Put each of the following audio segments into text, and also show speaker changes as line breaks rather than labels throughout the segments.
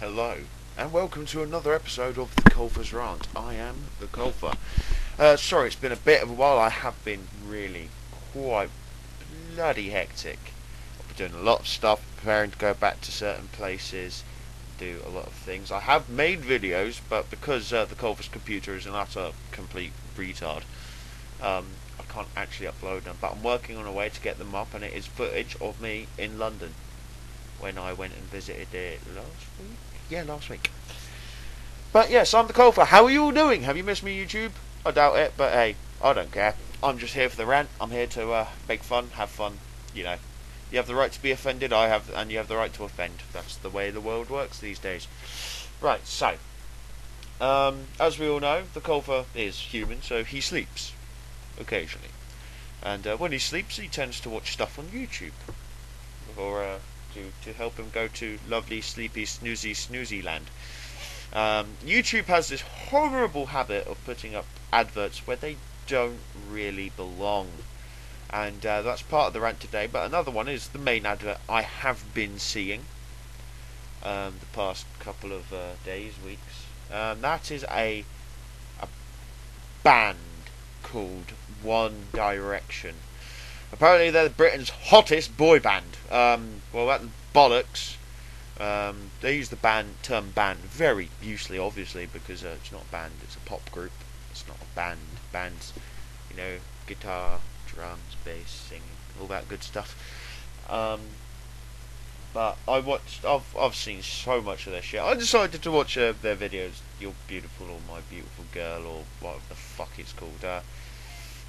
Hello, and welcome to another episode of the Colfer's Rant. I am the Colfer. Sorry, it's been a bit of a while. I have been really quite bloody hectic. I've been doing a lot of stuff, preparing to go back to certain places, do a lot of things. I have made videos, but because the Colfer's computer is an utter complete retard, I can't actually upload them. But I'm working on a way to get them up, and it is footage of me in London when I went and visited it last week. Yeah, last week. But yes, I'm the Colfer. How are you all doing? Have you missed me, YouTube? I doubt it, but hey, I don't care. I'm just here for the rant. I'm here to make fun, have fun. You know, you have the right to be offended. I have, and you have the right to offend. That's the way the world works these days. Right. So, as we all know, the Colfer is human, so he sleeps occasionally, and when he sleeps, he tends to watch stuff on YouTube, or to help him go to lovely, sleepy, snoozy land. YouTube has this horrible habit of putting up adverts where they don't really belong. And that's part of the rant today. But another one is the main advert I have been seeing the past couple of days, weeks. That is a band called One Direction. Apparently they're Britain's hottest boy band. Well, that's bollocks. They use the term band very loosely, obviously, because it's not a band, it's a pop group. It's not a band. Bands, you know, guitar, drums, bass, singing, all that good stuff. But I've seen so much of their shit. I decided to watch their videos, You're Beautiful or My Beautiful Girl or whatever the fuck it's called.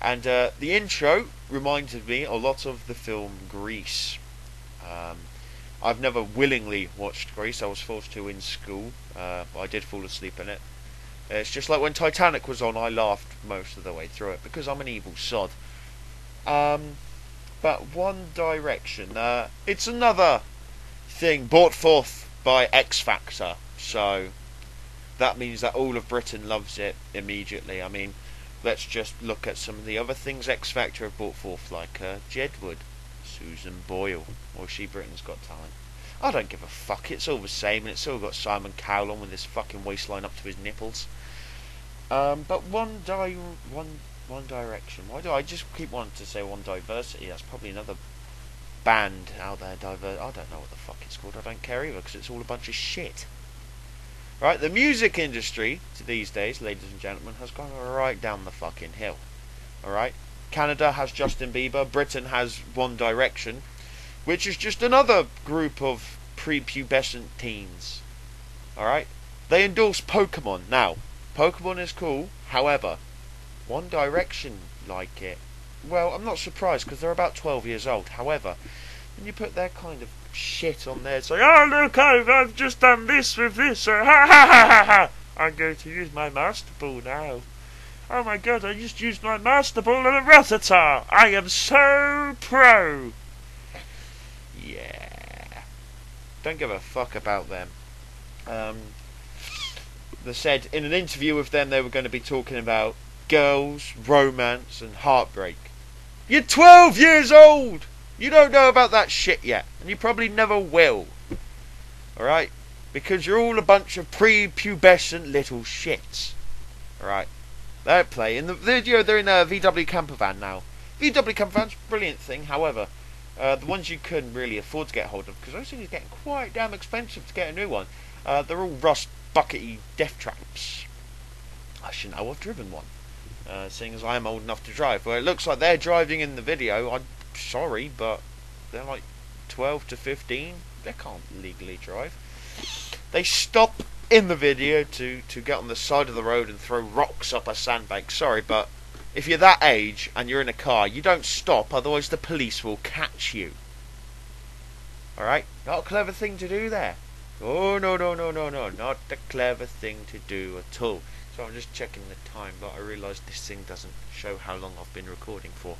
And the intro reminded me a lot of the film Grease. I've never willingly watched Grease. I was forced to in school, but I did fall asleep in it. It's just like when Titanic was on, I laughed most of the way through it because I'm an evil sod. But One Direction, it's another thing brought forth by X Factor, so that means that all of Britain loves it immediately. I mean, let's just look at some of the other things X Factor have brought forth, like Jedward, Susan Boyle, or She Britain's Got Talent. I don't give a fuck, it's all the same, and it's still got Simon Cowell on with his fucking waistline up to his nipples. But One Direction, why do I just keep wanting to say One Diversity? That's probably another band out there, I don't know what the fuck it's called, I don't care either, because it's all a bunch of shit. Right, the music industry these days, ladies and gentlemen, has gone right down the fucking hill. Alright? Canada has Justin Bieber, Britain has One Direction, which is just another group of prepubescent teens. Alright? They endorse Pokemon. Now, Pokemon is cool, however, One Direction like it. Well, I'm not surprised, because they're about 12 years old. However, when you put their kind of shit on there, it's like, oh look, I've just done this with this, ha ha ha ha ha, I'm going to use my Master Ball now. Oh my god, I just used my Master Ball on a Rattata! I am so pro! Yeah. Don't give a fuck about them. They said in an interview with them they were going to be talking about girls, romance, and heartbreak. You're 12 years old! You don't know about that shit yet, and you probably never will. Alright? Because you're all a bunch of prepubescent little shits. Alright? They don't play. In the video, they're in a VW camper van now. VW camper van's a brilliant thing, however, the ones you couldn't really afford to get hold of, because those things are getting quite damn expensive to get a new one. They're all rust buckety death traps. I shouldn't know, I've driven one. Seeing as I am old enough to drive. Well, it looks like they're driving in the video. I'm sorry, but they're like 12 to 15. They can't legally drive. They stop in the video to get on the side of the road and throw rocks up a sandbank. Sorry, but if you're that age and you're in a car, you don't stop, otherwise the police will catch you. Alright? Not a clever thing to do there. Oh, no, not a clever thing to do at all. So I'm just checking the time, but I realise this thing doesn't show how long I've been recording for.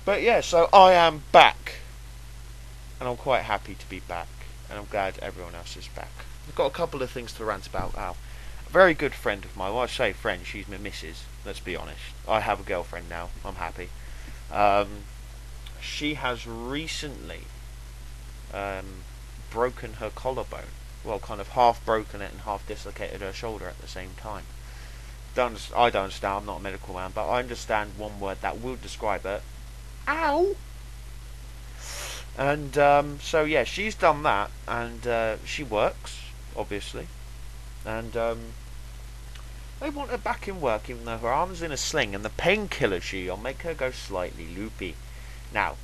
But yeah, so I am back. And I'm quite happy to be back. And I'm glad everyone else is back. I've got a couple of things to rant about now. A very good friend of mine, well I say friend, she's my missus, let's be honest. I have a girlfriend now, I'm happy. She has recently broken her collarbone. well, kind of half broken it and half dislocated her shoulder at the same time. I don't understand. I'm not a medical man, but I understand one word that will describe it. Ow! And so yeah, she's done that, and she works, obviously, and they want her back in work, even though her arm's in a sling, and the painkillers she'll make her go slightly loopy. Now,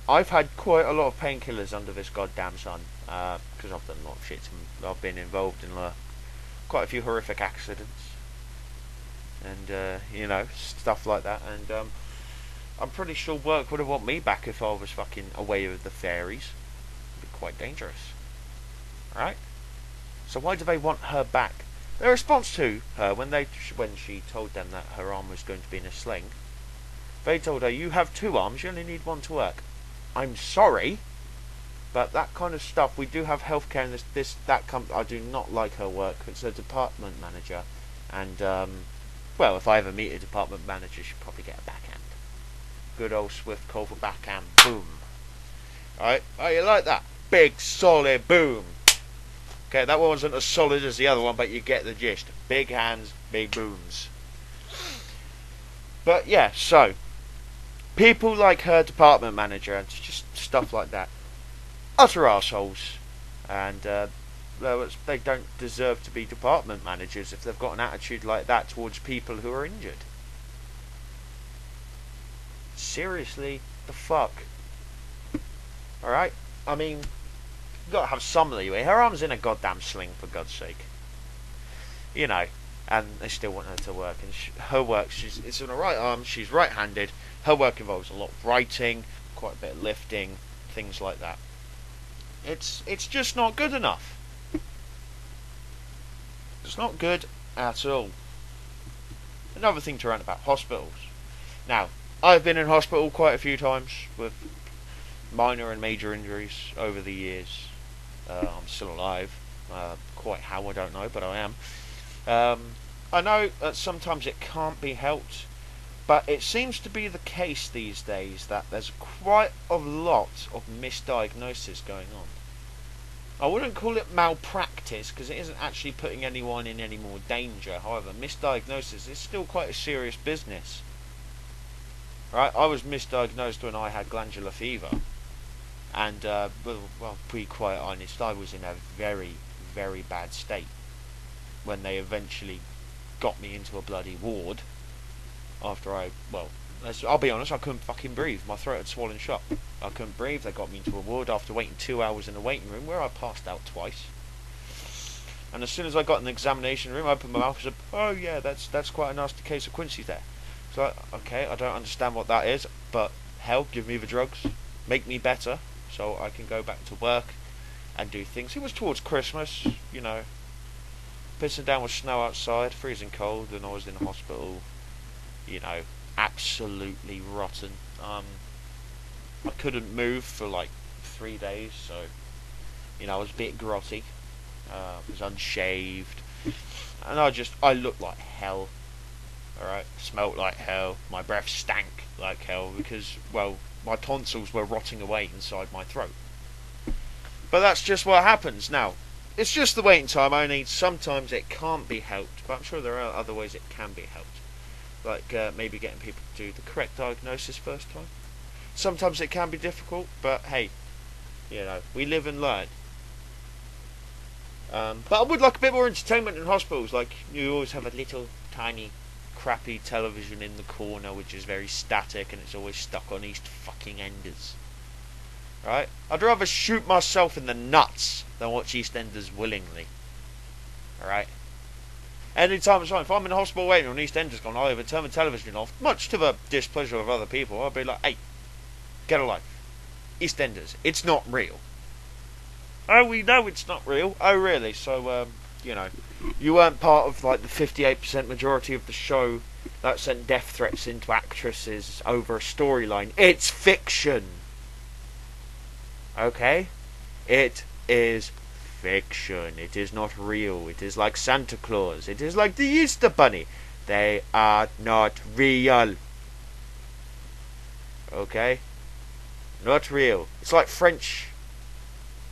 I've had quite a lot of painkillers under this goddamn sun, because I've done a lot of shit. I've been involved in quite a few horrific accidents, and stuff like that. And I'm pretty sure work would have want me back if I was fucking away with the fairies. It'd be quite dangerous, right? So why do they want her back? Their response to her when she told them that her arm was going to be in a sling, they told her, "You have two arms. You only need one to work." I'm sorry, but that kind of stuff, we do have healthcare in I do not like her work. It's a department manager, and well, if I ever meet a department manager, she'll probably get a backhand. Good old swift Colfer backhand, boom. Alright, oh, you like that? Big, solid, boom. Okay, that one wasn't as solid as the other one, but you get the gist. Big hands, big booms. But yeah, so people like her department manager and just stuff like that, utter arseholes, and they don't deserve to be department managers if they've got an attitude like that towards people who are injured. Seriously, the fuck? Alright? I mean, you've got to have some leeway. Her arm's in a goddamn sling, for God's sake. You know, and they still want her to work. And her work, it's on her right arm, she's right-handed. Her work involves a lot of writing, quite a bit of lifting, things like that. It's just not good enough. It's not good at all. Another thing to rant about, hospitals. Now, I've been in hospital quite a few times with minor and major injuries over the years. I'm still alive. Quite how, I don't know, but I am. I know that sometimes it can't be helped, but it seems to be the case these days that there's quite a lot of misdiagnosis going on. I wouldn't call it malpractice, because it isn't actually putting anyone in any more danger. However, misdiagnosis is still quite a serious business. Right, I was misdiagnosed when I had glandular fever, and well, to be quite honest, I was in a very, very bad state when they eventually got me into a bloody ward. After I'll be honest, I couldn't fucking breathe. My throat had swollen shut. I couldn't breathe. They got me into a ward after waiting 2 hours in a waiting room, where I passed out twice. And as soon as I got in the examination room, I opened my mouth and said, "Oh yeah, that's quite a nasty case of Quincy there." So, okay, I don't understand what that is, but hell, give me the drugs, make me better, so I can go back to work and do things. It was towards Christmas, you know, pissing down with snow outside, freezing cold, and I was in the hospital, you know, absolutely rotten. I couldn't move for like 3 days, so, you know, I was a bit grotty, I was unshaved, and I looked like hell. Alright, smelt like hell, my breath stank like hell, because, well, my tonsils were rotting away inside my throat. But that's just what happens. Now, it's just the waiting time only. Sometimes it can't be helped, but I'm sure there are other ways it can be helped. Like, maybe getting people to do the correct diagnosis first time. Sometimes it can be difficult, but hey, you know, we live and learn. But I would like a bit more entertainment in hospitals. Like, you always have a little tiny crappy television in the corner which is very static and it's always stuck on East fucking Enders. Right? I'd rather shoot myself in the nuts than watch EastEnders willingly. Alright? Anytime it's on, if I'm in the hospital waiting on EastEnders gone, I'll either turn the television off, much to the displeasure of other people. I'll be like, "Hey, get a life. EastEnders, it's not real." "Oh, we know it's not real." "Oh, really?" So, you know, you weren't part of like the 58% majority of the show that sent death threats into actresses over a storyline. It's fiction. Okay? It is fiction. It is not real. It is like Santa Claus. It is like the Easter Bunny. They are not real. Okay? Not real. It's like French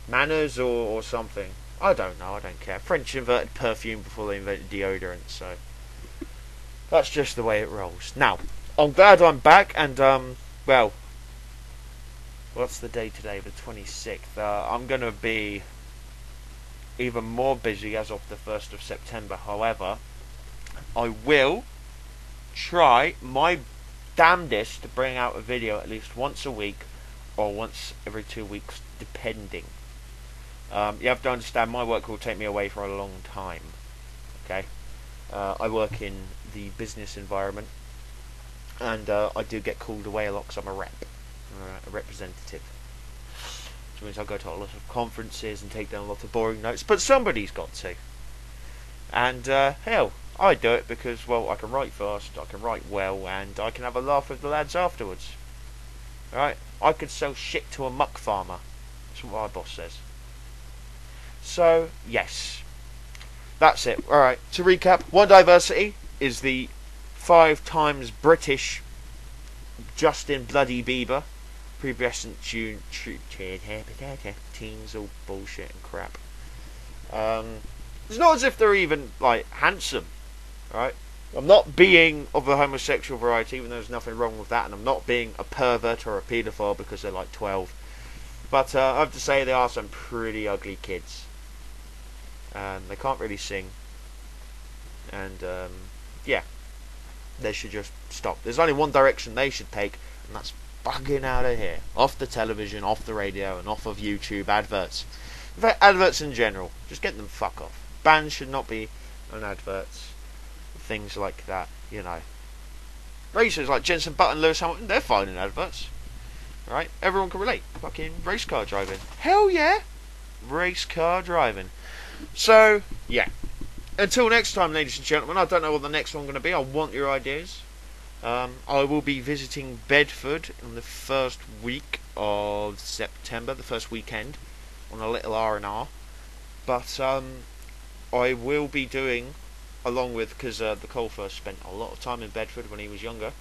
manners or something. I don't know, I don't care. French invented perfume before they invented deodorant, so that's just the way it rolls. Now, I'm glad I'm back, and well, what's the day today? The 26th. I'm gonna be even more busy as of the 1st of September. However, I will try my damnedest to bring out a video at least once a week or once every 2 weeks, depending. You have to understand, my work will take me away for a long time. Okay, I work in the business environment, and I do get called away a lot because I'm a rep, a representative. Which means I go to a lot of conferences and take down a lot of boring notes, but somebody's got to. And hell, I do it because, well, I can write fast, I can write well, and I can have a laugh with the lads afterwards. Right? I could sell shit to a muck farmer. That's what my boss says. So, yes. That's it. Alright, to recap, One Diversity is the 5 times British Justin Bloody Bieber. Prepubescent teens, all bullshit and crap. It's not as if they're even, like, handsome. Right? I'm not being of the homosexual variety, even though there's nothing wrong with that, and I'm not being a pervert or a paedophile because they're like 12. But I have to say, they are some pretty ugly kids. They can't really sing, and yeah, they should just stop. There's only one direction they should take, and that's fucking out of here, off the television, off the radio, and off of YouTube adverts. In fact, adverts in general, just get them fuck off. Bands should not be on adverts, things like that, you know. Racers like Jenson Button, Lewis Hamilton, they're fine in adverts, right? Everyone can relate. Fucking race car driving, hell yeah, race car driving. So, yeah. Until next time, ladies and gentlemen, I don't know what the next one's going to be. I want your ideas. I will be visiting Bedford in the first week of September, the first weekend, on a little R&R. But I will be doing, along with, because the Colfer spent a lot of time in Bedford when he was younger,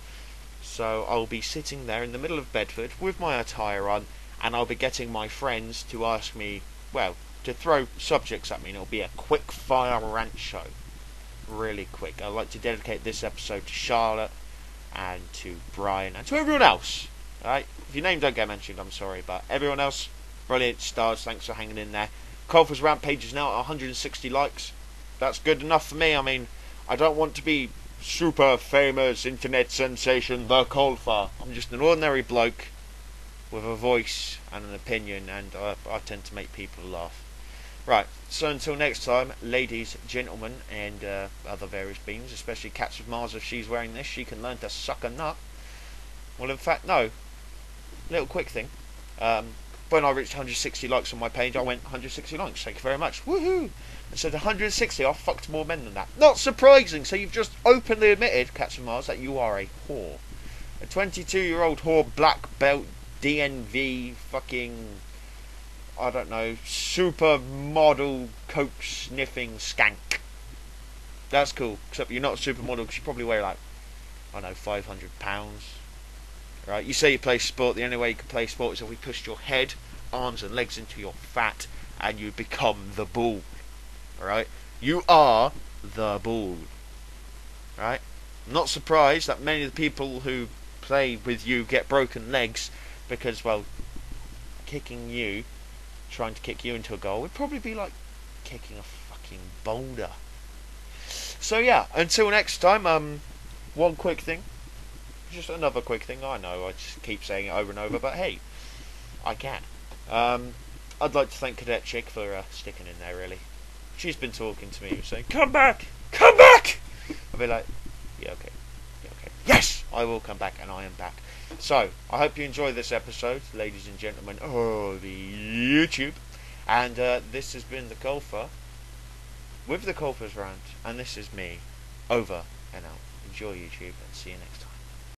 so I'll be sitting there in the middle of Bedford with my attire on, and I'll be getting my friends to ask me, well, to throw subjects at me, and it'll be a quick fire rant show. Really quick. I'd like to dedicate this episode to Charlotte and to Brian and to everyone else. Alright? If your name don't get mentioned, I'm sorry, but everyone else, brilliant stars, thanks for hanging in there. Colfer's Rant page is now at 160 likes. That's good enough for me. I mean, I don't want to be super famous internet sensation, the Colfer. I'm just an ordinary bloke with a voice and an opinion, and I tend to make people laugh. Right, so until next time, ladies, gentlemen, and other various beings, especially Cats with Mars, if she's wearing this, she can learn to suck a nut. Well, in fact, no. Little quick thing. When I reached 160 likes on my page, I went 160 likes, thank you very much, woohoo! And so the 160, I fucked more men than that. Not surprising, so you've just openly admitted, Cats with Mars, that you are a whore. A 22-year-old whore, black belt, DNV, fucking, I don't know, supermodel, coke sniffing skank. That's cool, except you're not a supermodel because you probably weigh like, I don't know, 500 pounds. Right? You say you play sport, the only way you can play sport is if we pushed your head, arms and legs into your fat and you become the bull. Alright? You are the bull. Right? I'm not surprised that many of the people who play with you get broken legs because, well, kicking you, trying to kick you into a goal would probably be like kicking a fucking boulder. So yeah, until next time, one quick thing. Just another quick thing. I know I just keep saying it over and over, but hey, I can. I'd like to thank Cadet Chick for sticking in there, really. She's been talking to me, saying, come back! Come back! I'll be like, yeah, okay. Yeah, okay. Yes! I will come back, and I am back. So, I hope you enjoyed this episode, ladies and gentlemen, of the YouTube. And this has been the Colfer, with the Colfer's Rant, and this is me, over and out. Enjoy YouTube, and see you next time.